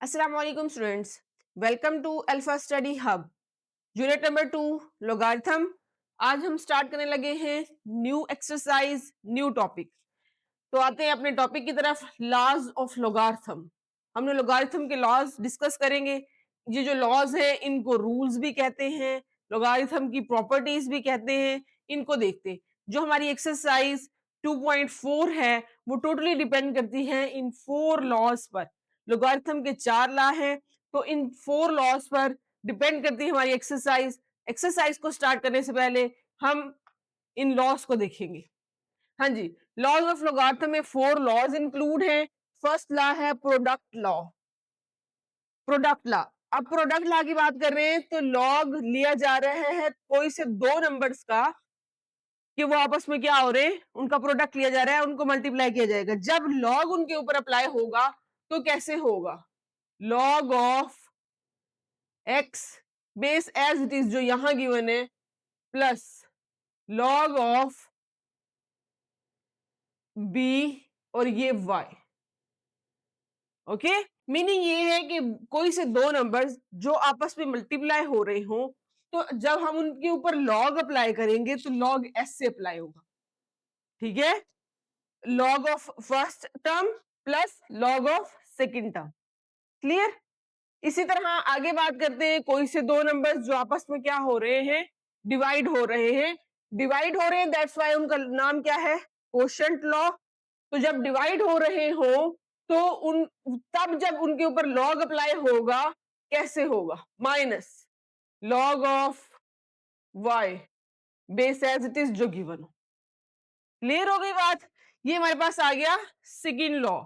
अस्सलाम वालेकुम students, welcome to Alpha Study Hub. Unit number 2 logarithm. आज हम स्टार्ट करने लगे हैं न्यू एक्सरसाइज, न्यू टॉपिक। तो आते हैं अपने टॉपिक की तरफ, लॉज ऑफ लोगारिथम। हमने लोगारिथम के लॉज डिस्कस करेंगे। ये जो लॉज है इनको रूल्स भी कहते हैं, लोगारिथम की प्रॉपर्टीज भी कहते हैं। इनको देखते हैं। जो हमारी एक्सरसाइज 2.4 है वो टोटली डिपेंड करती है इन 4 लॉज पर। लोगारिथम के 4 लॉ हैं, तो इन 4 लॉज पर डिपेंड करती है हमारी एक्सरसाइज। एक्सरसाइज को स्टार्ट करने से पहले हम इन लॉज को देखेंगे। हाँ जी, लॉज ऑफ लोगारिथम में 4 लॉज इंक्लूड हैं। फर्स्ट लॉ है प्रोडक्ट लॉ। प्रोडक्ट लॉ, अब प्रोडक्ट लॉ की बात कर रहे हैं तो लॉग लिया जा रहा है कोई से दो नंबर्स का कि वो आपस में क्या हो रहे हैं, उनका प्रोडक्ट लिया जा रहा है, उनको मल्टीप्लाई किया जाएगा। जब लॉग उनके ऊपर अप्लाई होगा तो कैसे होगा? Log of x base as it is जो यहां गिवन है प्लस लॉग ऑफ बी और ये वाई। ओके, मीनिंग ये है कि कोई से दो नंबर्स जो आपस में मल्टीप्लाई हो रहे हो तो जब हम उनके ऊपर लॉग अप्लाई करेंगे तो लॉग एस से अप्लाई होगा। ठीक है, log of first term plus log of second term. Clear? इसी तरह आगे बात करते हैं कोई से दो नंबर्स जो आपस में क्या हो रहे हैं, डिवाइड हो रहे हैं। डिवाइड हो रहे हैं दैट्स वाई उनका नाम क्या है, कोशेंट लॉ। तो जब डिवाइड हो रहे हो तो उन तब जब उनके ऊपर लॉग अप्लाई होगा कैसे होगा? Minus log of y base as it is जो गिवन हो। क्लियर हो गई बात? ये हमारे पास आ गया सेकंड लॉ।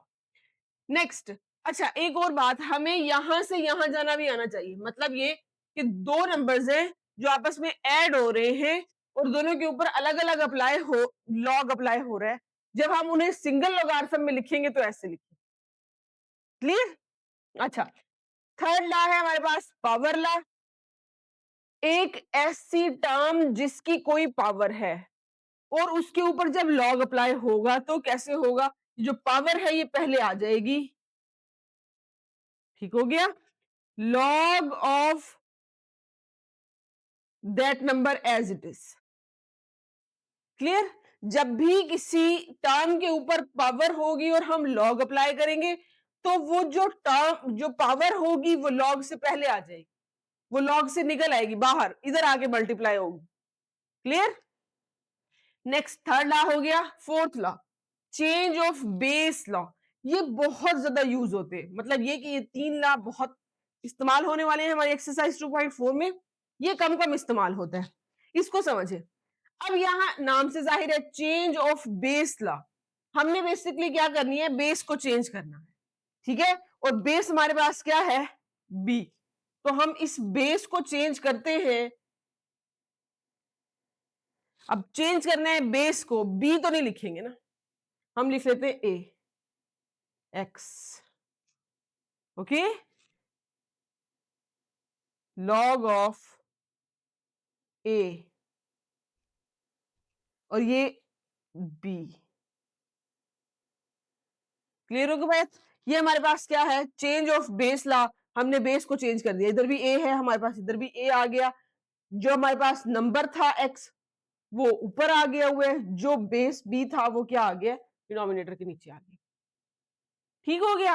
नेक्स्ट, अच्छा एक और बात, हमें यहां से यहां जाना भी आना चाहिए। मतलब ये कि दो नंबर्स हैं जो आपस में ऐड हो रहे हैं और दोनों के ऊपर अलग अलग अप्लाई हो, लॉग अप्लाई हो रहा है। जब हम उन्हें सिंगल लोगारिथम में लिखेंगे तो ऐसे लिखेंगे। क्लियर? अच्छा, थर्ड लॉ है हमारे पास पावर लॉ। एक ऐसी टर्म जिसकी कोई पावर है और उसके ऊपर जब लॉग अप्लाई होगा तो कैसे होगा? जो पावर है ये पहले आ जाएगी। ठीक हो गया, log of that number as it is. Clear? जब भी किसी टर्म के ऊपर पावर होगी और हम लॉग अप्लाई करेंगे तो वो जो टर्म जो पावर होगी वो लॉग से पहले आ जाएगी, वो लॉग से निकल आएगी बाहर, इधर आके मल्टीप्लाई होगी। क्लियर? नेक्स्ट थर्ड लॉ हो गया। Fourth law change of base law. ये बहुत ज्यादा यूज होते हैं, मतलब ये कि ये तीन लॉ बहुत इस्तेमाल होने वाले हैं हमारी एक्सरसाइज 2.4 में। ये कम कम इस्तेमाल होता है, इसको समझे। अब यहां नाम से जाहिर है चेंज ऑफ बेस लॉ। हमने बेसिकली क्या करनी है, बेस को चेंज करना है। ठीक है, और बेस हमारे पास क्या है, बी। तो हम इस बेस को चेंज करते हैं। अब चेंज करना है बेस को, बी तो नहीं लिखेंगे ना, हम लिख लेते हैं ए एक्स। ओके, लॉग ऑफ ए और ये बी। क्लियर हो गया भाई? ये हमारे पास क्या है, चेंज ऑफ बेस लॉ। हमने बेस को चेंज कर दिया, इधर भी ए है हमारे पास, इधर भी ए आ गया। जो हमारे पास नंबर था एक्स वो ऊपर आ गया हुआ है, जो बेस बी था वो क्या आ गया, डिनोमिनेटर के नीचे आ गया। ठीक हो गया,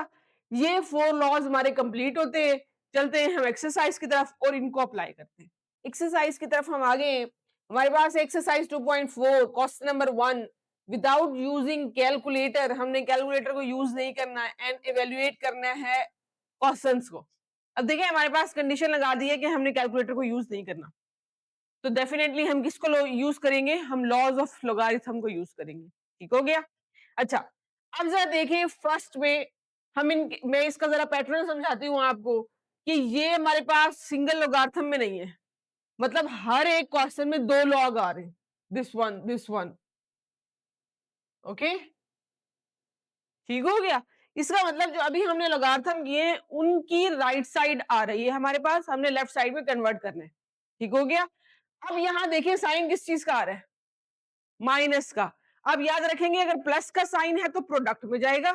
ये 4 लॉज हमारे कंप्लीट होते हैं। चलते हैं हम एक्सरसाइज की तरफ और इनको अप्लाई करते हैं। एक्सरसाइज की तरफ हम आगे हैं। हमारे पास exercise 2.4 question number 1, without using calculator. हमने कैलकुलेटर को यूज नहीं करना है एंड इवेल्युएट करना है क्वेश्चंस को। अब देखिए हमारे पास कंडीशन लगा दी है कि हमने कैलकुलेटर को यूज नहीं करना, तो डेफिनेटली हम किसको यूज करेंगे, हम लॉज ऑफ लोगारिथम को यूज करेंगे। ठीक हो गया? अच्छा, अब जरा देखें फर्स्ट में हम इन, मैं इसका जरा पैटर्न समझाती हूँ आपको कि ये हमारे पास सिंगल लोगारिथम में नहीं है। मतलब हर एक क्वेश्चन में दो लॉग आ रहे हैं, दिस वन। ओके, ठीक हो गया? इसका मतलब जो अभी हमने लोगारिथम किए उनकी राइट साइड आ रही है हमारे पास, हमने लेफ्ट साइड में कन्वर्ट करना है। ठीक हो गया? अब यहां देखिए साइन किस चीज का आ रहा है, माइनस का। अब याद रखेंगे अगर प्लस का साइन है तो प्रोडक्ट में जाएगा,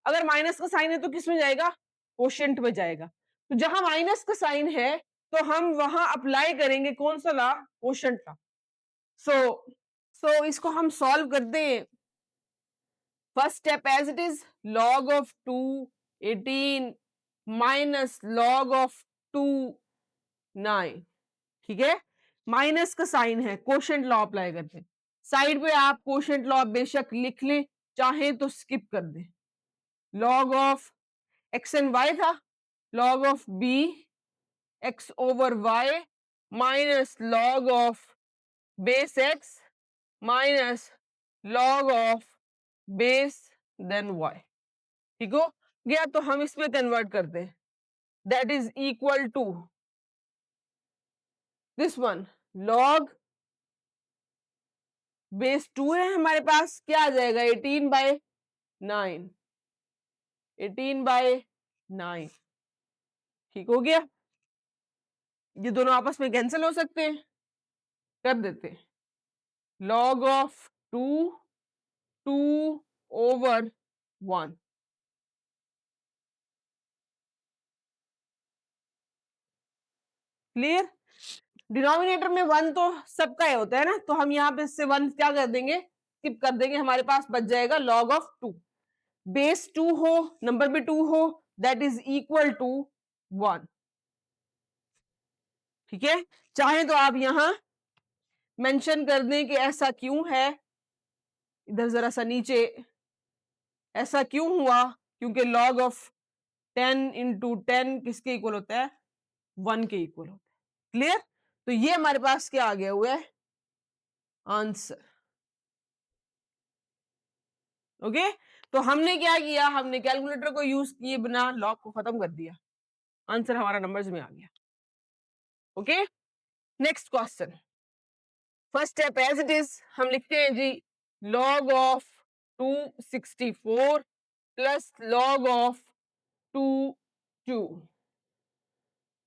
अगर माइनस का साइन है तो किस में जाएगा, क्वोशंट में जाएगा। तो जहां माइनस का साइन है तो हम वहां अप्लाई करेंगे कौन सा लॉ? Quotient law. सो इसको हम सॉल्व करते हैं। First step as it is, log of 2 18 minus log of 2 9। ठीक है, माइनस का साइन है, क्वोशंट लॉ अप्लाई करते हैं। साइड पे आप क्वोशंट लॉ बेशक लिख लें, चाहे तो स्किप कर दें। log of x and y था, log of B x over y minus log of base x minus log of base then y. ठीक हो गया, तो हम इसमें कन्वर्ट करते हैं। That is equal to this one, log base 2 है हमारे पास, क्या आ जाएगा? 18/9, 18/9। ठीक हो गया, ये दोनों आपस में कैंसिल हो सकते हैं, कर देते हैं। log of 2 2 over 1। Clear? Denominator में 1 तो सबका ही होता है ना, तो हम यहाँ पे इससे 1 क्या कर देंगे? स्किप कर देंगे। हमारे पास बच जाएगा log ऑफ 2। बेस 2 हो, नंबर भी 2 हो, दैट इज इक्वल टू 1। ठीक है, चाहे तो आप यहां मेंशन कर दें कि ऐसा क्यों है, इधर जरा सा नीचे, ऐसा क्यों हुआ? क्योंकि log ऑफ 10 इंटू 10 किसके इक्वल होता है? 1 के इक्वल होता है। क्लियर? तो ये हमारे पास क्या आ गया हुआ है? आंसर। ओके, तो हमने क्या किया? हमने कैलकुलेटर को यूज किए बिना लॉग को खत्म कर दिया, आंसर हमारा नंबर्स में आ गया। Okay, next question. First step as it is, हम लिखते हैं जी log of 264 plus log of 2 2।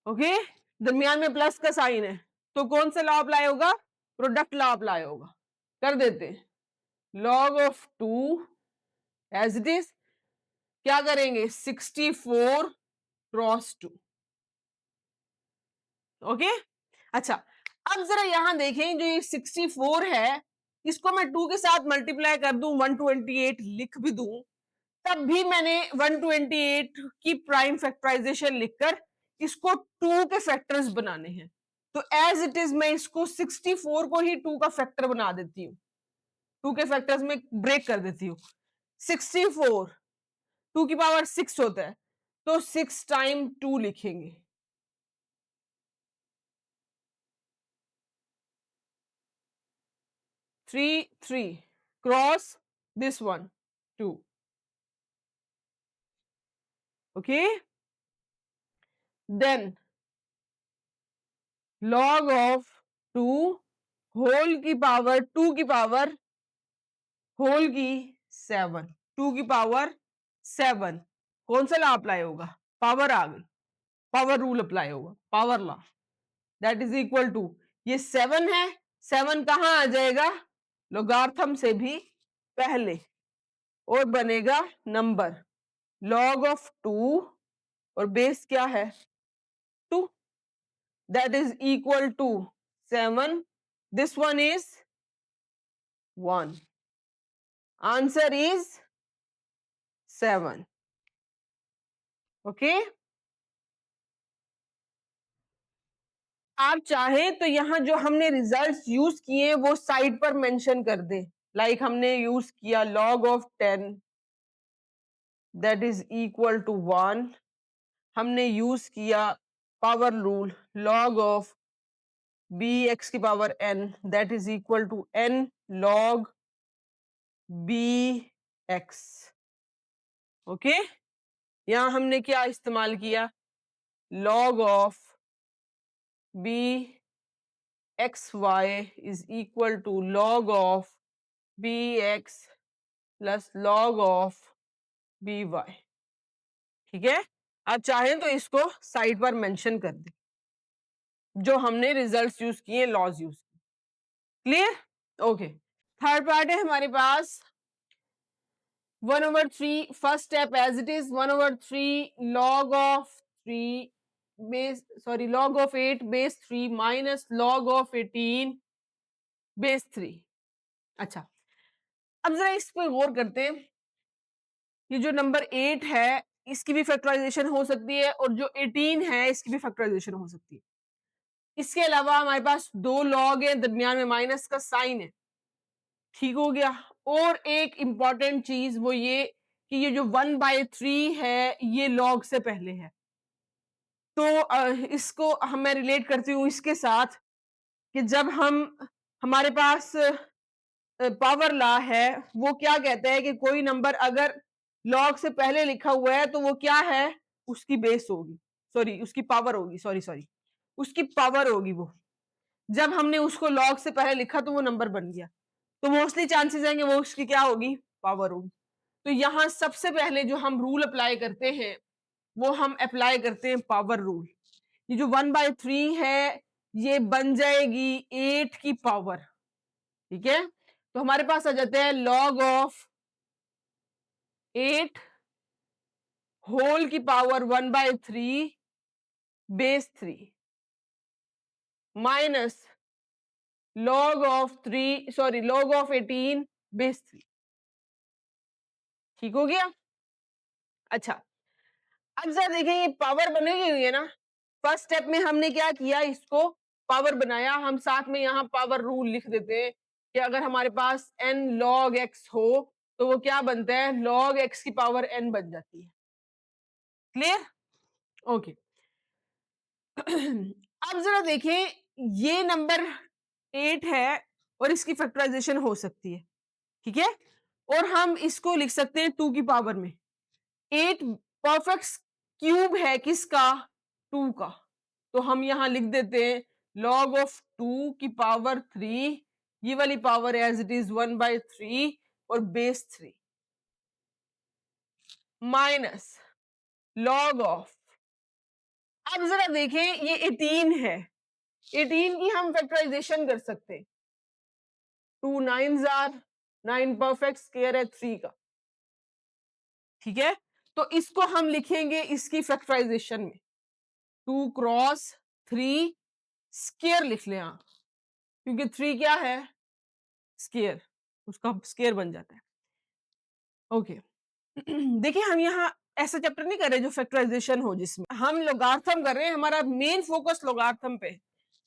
Okay, दरमियान में प्लस का साइन है, तो कौन सा लॉ अप्लाई होगा? प्रोडक्ट लॉ अप्लाई होगा। कर देते हैं, log of 2 as it is, क्या करेंगे? 64 क्रॉस 2। ओके, अच्छा, अब जरा यहां देखें, जो ये 64 है, इसको मैं 2 के साथ मल्टीप्लाई कर दूं, 128 लिख भी दूं, तब भी मैंने 128 की प्राइम फैक्टराइजेशन लिखकर इसको 2 के फैक्टर्स बनाने हैं। तो एज इट इज मैं इसको 64 को ही 2 का फैक्टर बना देती हूँ, 2 के फैक्टर्स में ब्रेक कर देती हूँ। 64 2 की पावर 6 होता है, तो 6 टाइम 2 लिखेंगे। 3 3 cross this one 2। Okay, then log of 2 whole की पावर 2 की पावर होल की 7, 2 की पावर 7। कौन सा लॉ अप्लाई होगा? पावर आ गई, पावर रूल अप्लाई होगा, power law. That is equal to, ये 7 है, 7 कहां आ जाएगा? लोगार्थम से भी पहले, और बनेगा नंबर। log ऑफ 2 और बेस क्या है? 2, that is equal to 7। This one is 1। Answer is 7। Okay, आप चाहें तो यहां जो हमने रिजल्ट्स यूज किए वो साइड पर मेंशन कर दें। लाइक हमने यूज किया log of 10 that is equal to 1। हमने यूज किया power rule, log of B X की power n that is equal to n log B X. Okay, यहां हमने क्या इस्तेमाल किया? log of B X Y is equal to log of B X plus log of B Y. ठीक है, आप चाहें तो इसको साइड पर मेंशन कर दें, जो हमने रिजल्ट्स यूज किए, लॉज यूज किए। क्लियर? ओके, थर्ड पार्ट है हमारे पास, 1/3 first step as it is, 1/3 log of 3 log of 8 base 3 minus log of 18 base 3। अच्छा, अब जरा इस पे गौर करते हैं। ये जो नंबर 8 है इसकी भी फैक्टराइजेशन हो सकती है और जो 18 है इसकी भी फैक्टराइजेशन हो सकती है। इसके अलावा हमारे पास दो लॉग है, दरमियान में माइनस का साइन है, ठीक हो गया। और एक इंपॉर्टेंट चीज वो ये कि ये जो 1/3 है ये लॉग से पहले है, तो इसको मैं रिलेट करती हूँ इसके साथ कि जब हमारे पास पावर लॉ है वो क्या कहता है कि कोई नंबर अगर लॉग से पहले लिखा हुआ है तो वो क्या है, उसकी बेस होगी, सॉरी उसकी पावर होगी, सॉरी सॉरी उसकी पावर होगी। वो जब हमने उसको लॉग से पहले लिखा तो वो नंबर बन गया, तो मोस्टली चांसेस हैं कि वो उसकी क्या होगी, पावर होगी। तो यहां सबसे पहले जो हम रूल अप्लाई करते हैं वो हम अप्लाई करते हैं पावर रूल। ये जो 1/3 है ये बन जाएगी 8 की पावर, ठीक है। तो हमारे पास आ जाता है लॉग ऑफ 8 होल की power 1/3 base 3 minus log of 18 base 3, ठीक हो गया। अच्छा, अब जरा देखें ये पावर बनेगी हुई है ना। फर्स्ट स्टेप में हमने क्या किया, इसको पावर बनाया। हम साथ में यहाँ पावर रूल लिख देते हैं कि अगर हमारे पास n log x हो तो वो क्या बनता है, log x की पावर n बन जाती है। Clear, okay. अब जरा देखें ये नंबर 8 है और इसकी फैक्टराइजेशन हो सकती है, ठीक है। और हम इसको लिख सकते हैं 2 की पावर में। 8 परफेक्ट क्यूब है किसका, 2 का। तो हम यहां लिख देते हैं log ऑफ 2 की पावर 3, ये वाली पावर एज इट इज 1/3 और बेस 3 माइनस log ऑफ, अब जरा देखें ये 18 है, 18 की हम फैक्टराइजेशन कर सकते हैं। 2 9s आर 9 परफेक्ट स्क्वायर है 3 का, ठीक है। तो इसको हम लिखेंगे इसकी फैक्टराइजेशन में 2 क्रॉस 3 स्क्वायर लिख लें आप, क्योंकि 3 क्या है, स्क्वायर, उसका स्क्वायर बन जाता है। ओके। देखिए हम यहाँ ऐसा चैप्टर नहीं कर रहे जो फैक्टराइजेशन हो, जिसमें हम लोगार्थम कर रहे हैं, हमारा मेन फोकस लोगार्थम पे।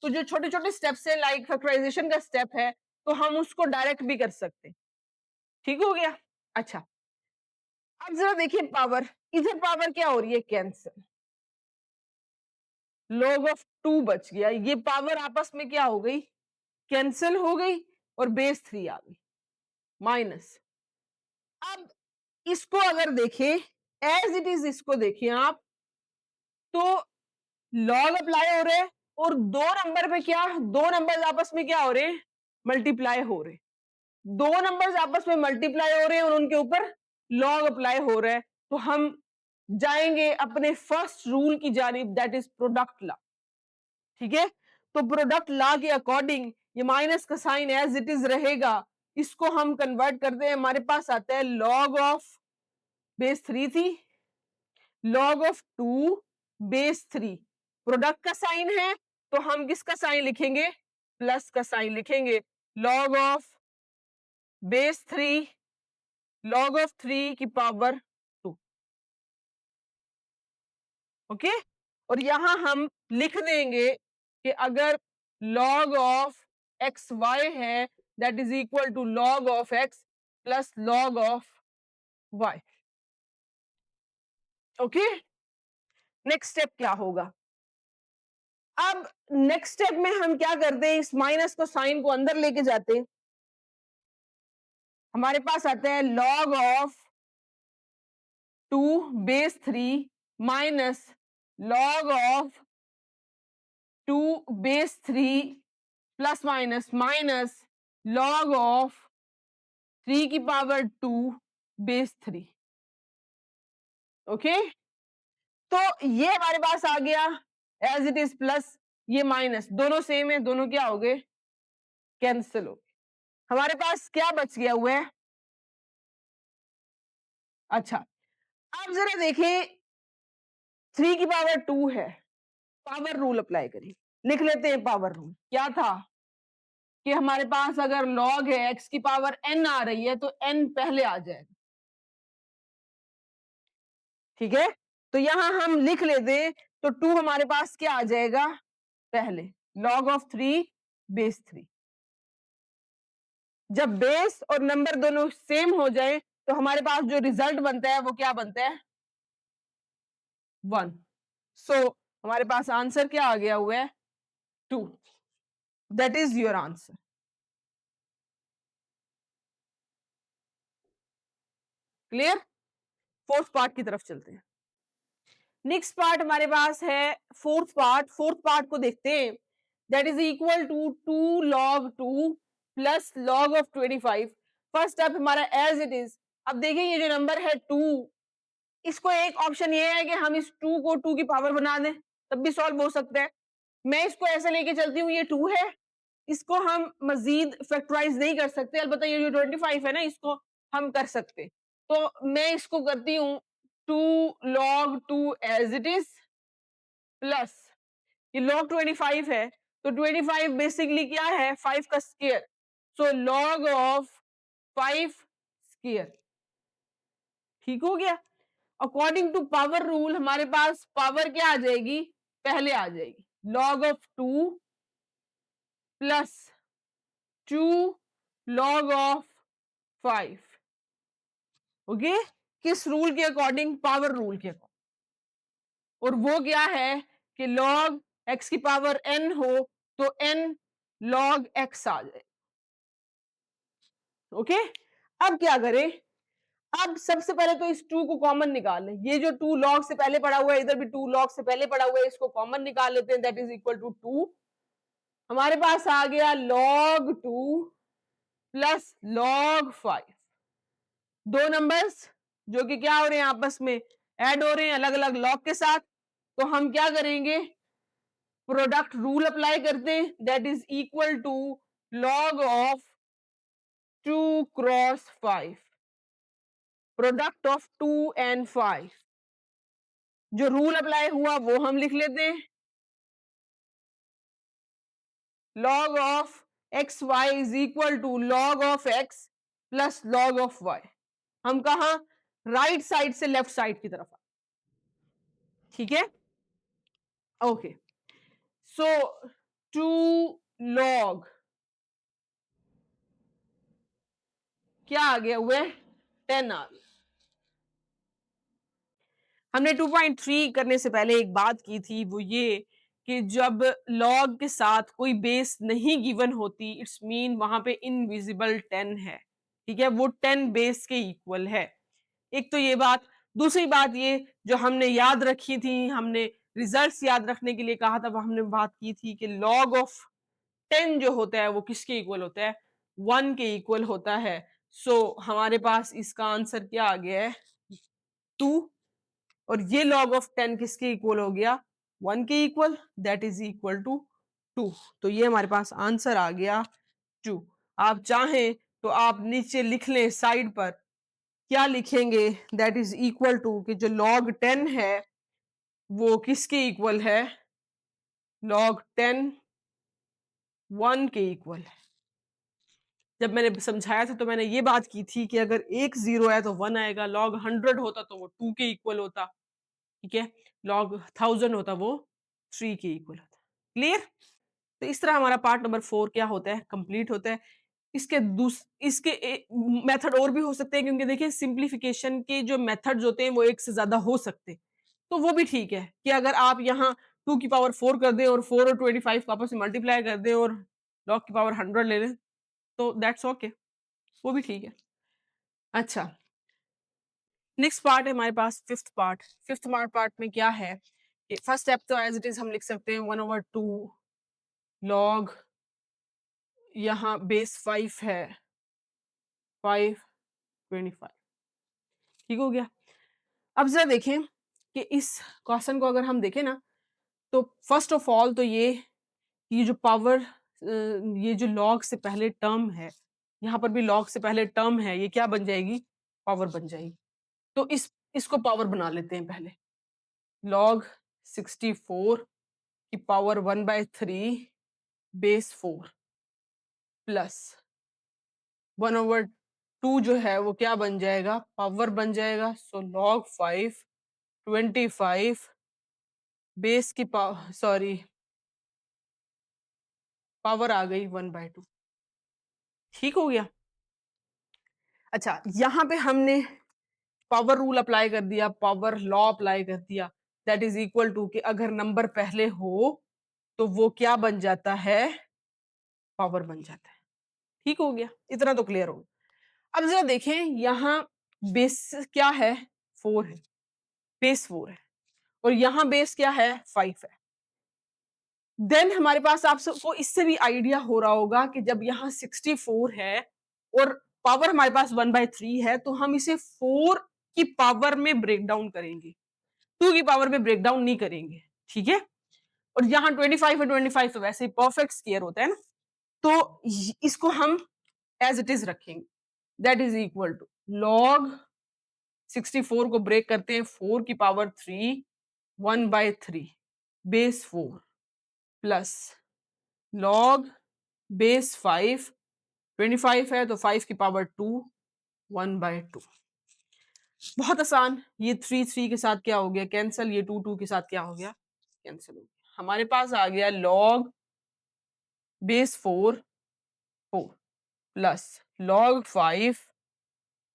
तो जो छोटे छोटे स्टेप्स है लाइक फैक्टराइजेशन का स्टेप है तो हम उसको डायरेक्ट भी कर सकते हैं, ठीक हो गया। अच्छा, अब जरा देखिए पावर, इधर पावर क्या हो रही है, कैंसिल, log ऑफ 2 बच गया, ये पावर आपस में क्या हो गई, कैंसिल हो गई और बेस 3 आ गई माइनस। अब इसको अगर देखें एज इट इज, इसको देखिए आप, तो लॉग अप्लाई हो रहे हैं और दो नंबर पे क्या, दो नंबर्स आपस में क्या हो रहे हैं, मल्टीप्लाई हो रहे हैं। दो नंबर्स आपस में मल्टीप्लाई हो रहे हैं और उनके ऊपर लॉग अप्लाई हो रहा है। तो हम जाएंगे अपने फर्स्ट रूल की जानिब, दैट इज प्रोडक्ट लॉ, ठीक है। तो प्रोडक्ट लॉ के अकॉर्डिंग ये माइनस का साइन एज इट इज रहेगा, इसको हम कन्वर्ट करते हैं, हमारे पास आता है लॉग ऑफ बेस 3 थी, log ऑफ 2 बेस 3, प्रोडक्ट का साइन है तो हम किसका साइन लिखेंगे, प्लस का साइन लिखेंगे, log of base 3 log of 3 की पावर 2, ओके। और यहां हम लिख देंगे कि अगर log ऑफ एक्स वाई है that is equal to log of x plus log of y, okay. Next step क्या होगा, अब नेक्स्ट स्टेप में हम क्या करते हैं, इस माइनस को साइन को अंदर लेके जाते हैं, हमारे पास आता है log of 2 base 3 minus log of 2 base 3 plus minus minus log of 3 की पावर 2 बेस 3, ओके। तो ये हमारे पास आ गया एज इट इज, प्लस ये माइनस, दोनों सेम है, दोनों क्या हो गए, कैंसिल हो गए। हमारे पास क्या बच गया हुआ है, अच्छा, अब जरा देखें 3 की पावर 2 है, पावर रूल अप्लाई करिए। लिख लेते हैं पावर रूल। क्या था कि हमारे पास अगर लॉग है x की पावर n आ रही है तो n पहले आ जाएगा, ठीक है। तो यहां हम लिख लेते तो 2 हमारे पास क्या आ जाएगा पहले, लॉग ऑफ 3 बेस 3। जब बेस और नंबर दोनों सेम हो जाए तो हमारे पास जो रिजल्ट बनता है वो क्या बनता है 1। सो हमारे पास आंसर क्या आ गया हुआ है 2। That is your answer. Clear. Fourth part की तरफ चलते हैं। नेक्स्ट पार्ट हमारे पास है फोर्थ पार्ट। फोर्थ पार्ट को देखते हैं। That is equal to 2 log 2 plus log of 25। First step हमारा एज इट इज। अब देखिए ये जो नंबर है 2, इसको एक ऑप्शन ये है कि हम इस 2 को 2 की पावर बना दें, तब भी सॉल्व हो सकता है। मैं इसको ऐसे लेके चलती हूँ, ये 2 है, इसको हम मजीद फैक्टराइज नहीं कर सकते, अलबत्ता ये जो 25 है ना इसको हम कर सकते। तो मैं इसको करती हूँ 2 log 2 as it is plus ये log 25 है तो 25 बेसिकली क्या है 5 का square, so log of 5 square. ठीक हो गया। अकॉर्डिंग टू पावर रूल हमारे पास पावर क्या आ जाएगी पहले आ जाएगी, log of 2 plus 2 log of 5। Okay, किस रूल के अकॉर्डिंग पावर रूल के अकॉर्डिंग। और वो क्या है कि log x की पावर n हो तो n log x आ जाए। ओके, अब क्या करें, अब सबसे पहले तो इस 2 को कॉमन निकाल लें। ये जो 2 log से पहले पड़ा हुआ है, इधर भी 2 log से पहले पड़ा हुआ है, इसको कॉमन निकाल लेते हैं। That is equal to 2। हमारे पास आ गया log 2 प्लस log 5। दो नंबर्स जो कि क्या हो रहे हैं आपस में ऐड हो रहे हैं अलग अलग log के साथ, तो हम क्या करेंगे प्रोडक्ट रूल अप्लाई करते हैं। That is equal to log of 2 cross 5, product of 2 and 5। जो रूल अप्लाई हुआ वो हम लिख लेते हैं, log of x Y is equal to log of x plus log of y. हम कहा राइट साइड से लेफ्ट साइड की तरफ। ठीक है, ओके। सो 2 log क्या आ गया हुआ है 10 आ गया। हमने 2.3 करने से पहले एक बात की थी, वो ये कि जब log के साथ कोई बेस नहीं गिवन होती इट्स मीन वहां पे इनविजिबल 10 है। ठीक है, वो 10 बेस के इक्वल है। एक तो ये बात। दूसरी बात ये जो हमने याद रखी थी, हमने रिजल्ट्स याद रखने के लिए कहा था, वो हमने बात की थी कि log ऑफ 10 जो होता है वो किसके इक्वल होता है 1 के इक्वल होता है। सो हमारे पास इसका आंसर क्या आ गया है 2। और ये log ऑफ 10 किसके इक्वल हो गया 1 के equal, that is equal to 2। तो ये हमारे पास आंसर आ गया 2। आप चाहें तो आप नीचे लिख लें साइड पर, क्या लिखेंगे दैट इज इक्वल टू कि जो log 10 है वो किसके इक्वल है log 10 1 के इक्वल है। जब मैंने समझाया था तो मैंने ये बात की थी कि अगर एक 0 है तो 1 आएगा, log 100 होता तो वो 2 के इक्वल होता। ठीक है, log 1000 होता वो 3 के इक्वल होता। क्लियर। तो इस तरह हमारा पार्ट नंबर 4 क्या होता है कंप्लीट होता है। इसके मेथड और भी हो सकते हैं, क्योंकि देखिए सिंप्लीफिकेशन के जो मेथड्स होते हैं वो एक से ज्यादा हो सकते हैं। तो वो भी ठीक है कि अगर आप यहाँ 2 की पावर 4 कर दें और 4 और 25 को आपस में मल्टीप्लाई कर दें और log की पावर 100 ले लें तो दैट्स ओके, वो भी ठीक है। अच्छा, नेक्स्ट पार्ट है हमारे पास फिफ्थ पार्ट। फिफ्थ पार्ट में क्या है कि फर्स्ट स्टेप तो एज इट इज हम लिख सकते हैं 1/2 log, यहाँ बेस 5 है 5/25। ठीक हो गया। अब जरा देखें कि इस क्वेश्चन को अगर हम देखें ना तो फर्स्ट ऑफ ऑल तो ये जो पावर, ये जो log से पहले टर्म है, यहाँ पर भी log से पहले टर्म है, ये क्या बन जाएगी पावर बन जाएगी। तो इसको पावर बना लेते हैं पहले। log 64 की पावर 1/3 बेस 4 प्लस 1/2 जो है वो क्या बन जाएगा, पावर बन जाएगा। सो log 5 25 बेस की पावर, सॉरी, पावर आ गई 1/2। ठीक हो गया। अच्छा, यहां पे हमने पावर रूल अप्लाई कर दिया, पावर लॉ अप्लाई कर दिया। दैट इज इक्वल टू कि अगर नंबर पहले हो तो वो क्या बन जाता है, पावर बन जाता है। ठीक हो गया, इतना तो क्लियर हो। अब जरा देखें, यहां बेस क्या है, 4 है, बेस 4 है, और यहां बेस क्या है, 5 है। देन हमारे पास आप सबको इससे भी आइडिया हो रहा होगा कि जब यहाँ 64 है और पावर हमारे पास 1/3 है, तो हम इसे 4 की पावर में ब्रेक डाउन करेंगे, 2 की पावर में ब्रेक डाउन नहीं करेंगे। ठीक है, और यहाँ 25 है, 25 तो वैसे ही परफेक्ट स्क्वायर होता है ना, तो इसको हम एज इट इज रखेंगे। That is equal to log 64 को ब्रेक करते हैं 4 की power 3 1/3 base 4 plus log base 5 25 है तो 5 की पावर 2 1/2। बहुत आसान। ये 3 3 के साथ क्या हो गया, कैंसिल। ये 2 2 के साथ क्या हो गया, कैंसिल हो गया। हमारे पास आ गया log base 4 4 plus log 5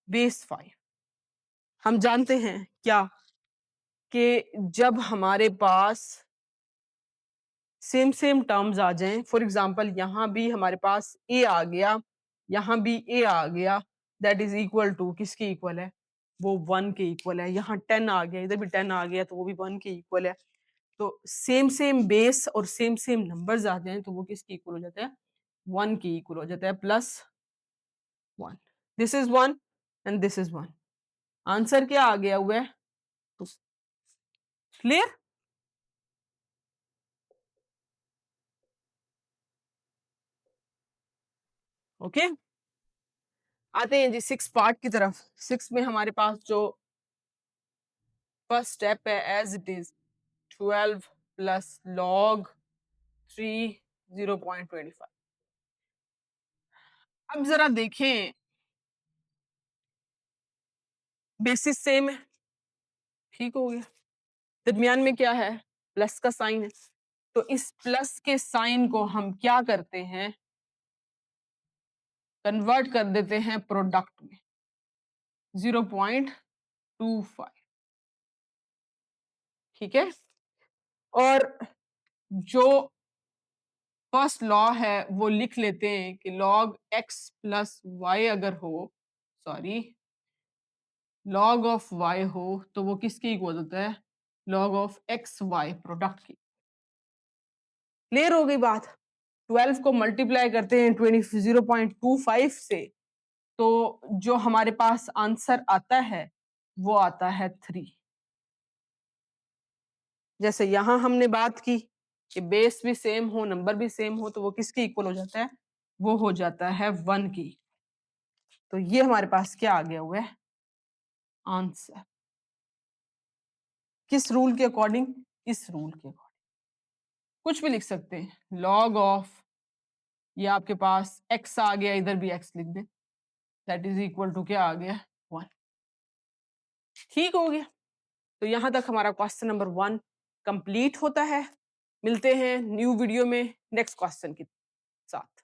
base 5। हम जानते हैं क्या कि जब हमारे पास सेम सेम टर्म्स आ जाएं, फॉर एग्जांपल यहां भी हमारे पास ए आ गया, यहां भी ए आ गया, दैट इज इक्वल टू किसके इक्वल है, वो 1 के इक्वल है। यहाँ 10 आ गया, इधर भी 10 आ गया, तो वो भी 1 के इक्वल है। तो सेम सेम बेस और सेम सेम नंबर्स आ जाएं तो वो किसके इक्वल हो जाता है, 1 के इक्वल हो जाता है, plus 1। This is 1 and this is 1। Answer क्या आ गया हुआ है, तो क्लियर। ओके, आते हैं जी 6 पार्ट की तरफ। 6 में हमारे पास जो फर्स्ट स्टेप है, as it is 12 plus log 3 0.25। अब जरा देखें, बेसिस सेम है, ठीक हो गया। दरमियान में क्या है, प्लस का साइन है, तो इस प्लस के साइन को हम क्या करते हैं, कन्वर्ट कर देते हैं प्रोडक्ट में, 0.25। ठीक है, और जो फर्स्ट लॉ है वो लिख लेते हैं कि लॉग एक्स प्लस वाई अगर हो, सॉरी, लॉग ऑफ वाई हो तो वो किसकी इक्वल होता है, log of x y product की। क्लियर हो गई बात। 12 को मल्टीप्लाई करते हैं 0.25 से, तो जो हमारे पास आंसर आता है वो आता है 3। जैसे यहां हमने बात की कि बेस भी सेम हो, नंबर भी सेम हो, तो वो किसके इक्वल हो जाता है, वो हो जाता है 1 की। तो ये हमारे पास क्या आ गया हुआ है, आंसर। किस रूल के अकॉर्डिंग, इस रूल के अकॉर्डिंग कुछ भी लिख सकते हैं। लॉग ऑफ, ये आपके पास x आ गया, इधर भी x लिख दे, दैट इज इक्वल टू क्या आ गया, 1। ठीक हो गया। तो यहां तक हमारा क्वेश्चन नंबर 1 कंप्लीट होता है। मिलते हैं न्यू वीडियो में नेक्स्ट क्वेश्चन के साथ।